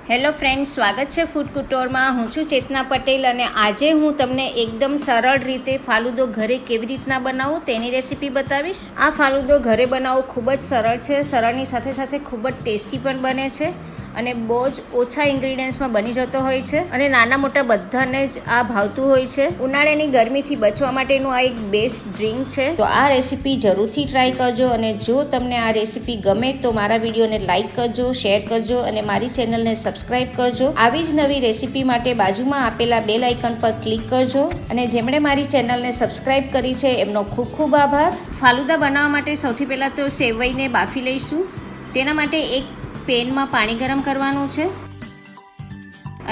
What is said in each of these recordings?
Hello friends, સ્વાગત છે food કુટોરમાં। હું છું ચેતના પટેલ અને આજે હું તમને એકદમ સરળ રીતે ફાલુદો ઘરે કેવી રીતના બનાવો તેની રેસીપી બતાવીશ। આ ફાલુદો ઘરે બનાવવો ખૂબ જ સરળ છે। સરળની સાથે સાથે ખૂબ જ ટેસ્ટી પણ બને છે અને બહુ જ ઓછા ઇન્ગ્રીડિયન્ટ્સમાં બની જતો હોય છે અને નાના મોટા બધાને જ આ ભાવતું હોય છે। ઉનાળાની ગરમીથી બચવા માટેનું આ એક બેસ્ટ ડ્રિંક છે, તો આ રેસીપી જરૂરથી ટ્રાય કરજો। અને જો તમને આ રેસીપી ગમે તો મારા વિડીયોને લાઇક કરજો, શેર કરજો અને મારી ચેનલને સબસ્ક્રાઇબ કરજો। આવી જ નવી રેસીપી માટે બાજુમાં આપેલા બેલ આઇકન પર ક્લિક કરજો અને જેમણે મારી ચેનલને સબસ્ક્રાઇબ કરી છે એમનો ખૂબ ખૂબ આભાર। ફાલુદા બનાવવા માટે સૌથી પહેલાં તો સેવઈને બાફી લઈશું। તેના માટે એક પેનમાં પાણી ગરમ કરવાનું છે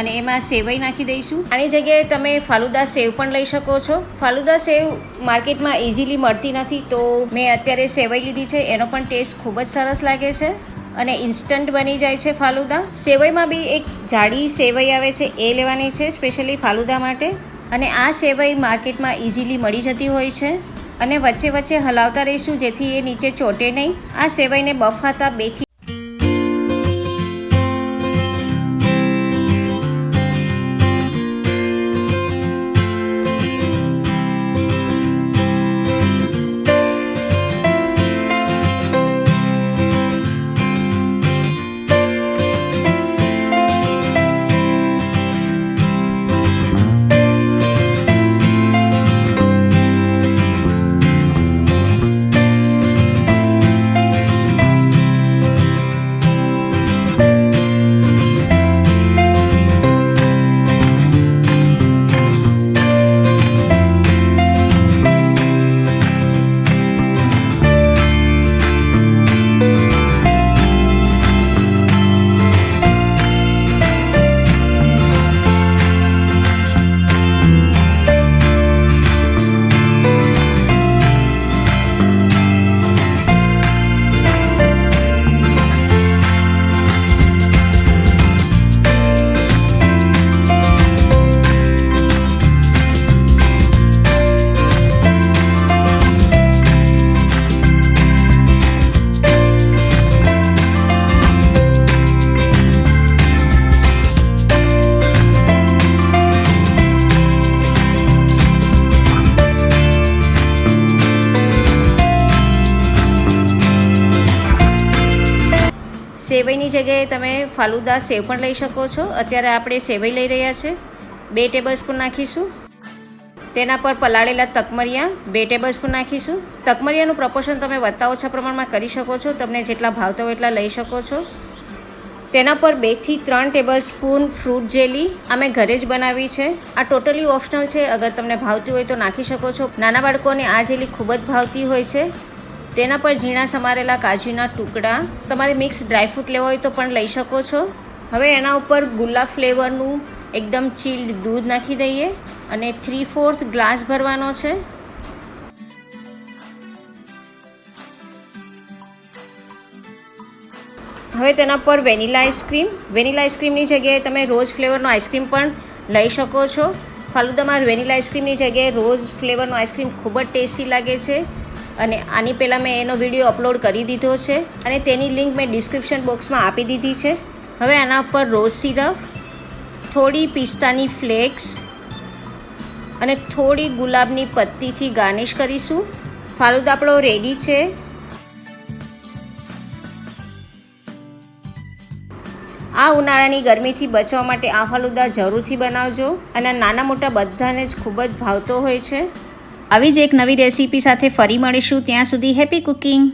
અને એમાં સેવઈ નાખી દઈશું। આની જગ્યાએ તમે ફાલુદા સેવ પણ લઈ શકો છો। ફાલુદા સેવ માર્કેટમાં ઇઝીલી મળતી નથી, તો મેં અત્યારે સેવઈ લીધી છે। એનો પણ ટેસ્ટ ખૂબ જ સરસ લાગે છે અને ઇન્સ્ટન્ટ બની જાય છે ફાલુદા। સેવઈમાં બી એક જાડી સેવઈ આવે છે, એ લેવાની છે સ્પેશિયલી ફાલુદા માટે। અને આ સેવઈ માર્કેટમાં ઇઝીલી મળી જતી હોય છે અને વચ્ચે વચ્ચે હલાવતા રહીશું જેથી એ નીચે ચોટે નહીં। આ સેવઈને બફાતા 2 થી સેવઈની જગ્યાએ તમે ફાલુદા સેવ પણ લઈ શકો છો। અત્યારે આપણે સેવઈ લઈ રહ્યા છે। 2 ટેબલસ્પૂન નાખીશું। તેના પર પલાળેલા તકમરિયા 2 ટેબલસ્પૂન નાખીશું। તકમરિયાનું પ્રપોર્શન તમે વધતા ઓછા પ્રમાણમાં કરી શકો છો, તમને જેટલા ભાવતા હોય એટલા લઈ શકો છો। તેના પર 2 થી 3 ટેબલસ્પૂન ફ્રૂટ જેલી અમે ઘરે જ બનાવી છે। આ ટોટલી ઓપ્શનલ છે, અગર તમને ભાવતી હોય તો નાખી શકો છો। નાના બાળકોને આ જેલી ખૂબ જ ભાવતી હોય છે। તેના પર ઝીણા સમારેલા કાજુના ટુકડા, તમારે મિક્સ ડ્રાયફ્રૂટ લેવા હોય તો પણ લઈ શકો છો। હવે એના ઉપર ગુલાબ ફ્લેવરનું એકદમ ચીલ્ડ દૂધ નાખી દઈએ અને 3/4 ગ્લાસ ભરવાનો છે। હવે તેના પર વેનીલા આઈસ્ક્રીમની જગ્યાએ તમે રોઝ ફ્લેવરનો આઈસ્ક્રીમ પણ લઈ શકો છો। ફાલુદામાં વેનીલા આઈસ્ક્રીમની જગ્યાએ રોઝ ફ્લેવરનો આઈસ્ક્રીમ ખૂબ જ ટેસ્ટી લાગે છે અને આની પહેલાં મેં એનો વિડીયો અપલોડ કરી દીધો છે અને તેની લિંક મેં ડિસ્ક્રિપ્શન બોક્સમાં આપી દીધી છે। હવે આના પર રોઝ સિરપ, થોડી પિસ્તાની ફ્લેક્સ અને થોડી ગુલાબની પત્તીથી ગાર્નિશ કરીશું। ફાલુદા આપણો રેડી છે। આ ઉનાળાની ગરમીથી બચવા માટે આ ફાલુદા જરૂરથી બનાવજો અને નાના મોટા બધાને જ ખૂબ જ ભાવતો હોય છે। આવી જ એક નવી રેસીપી સાથે ફરી મળીશું। ત્યાં સુધી હેપી કુકિંગ।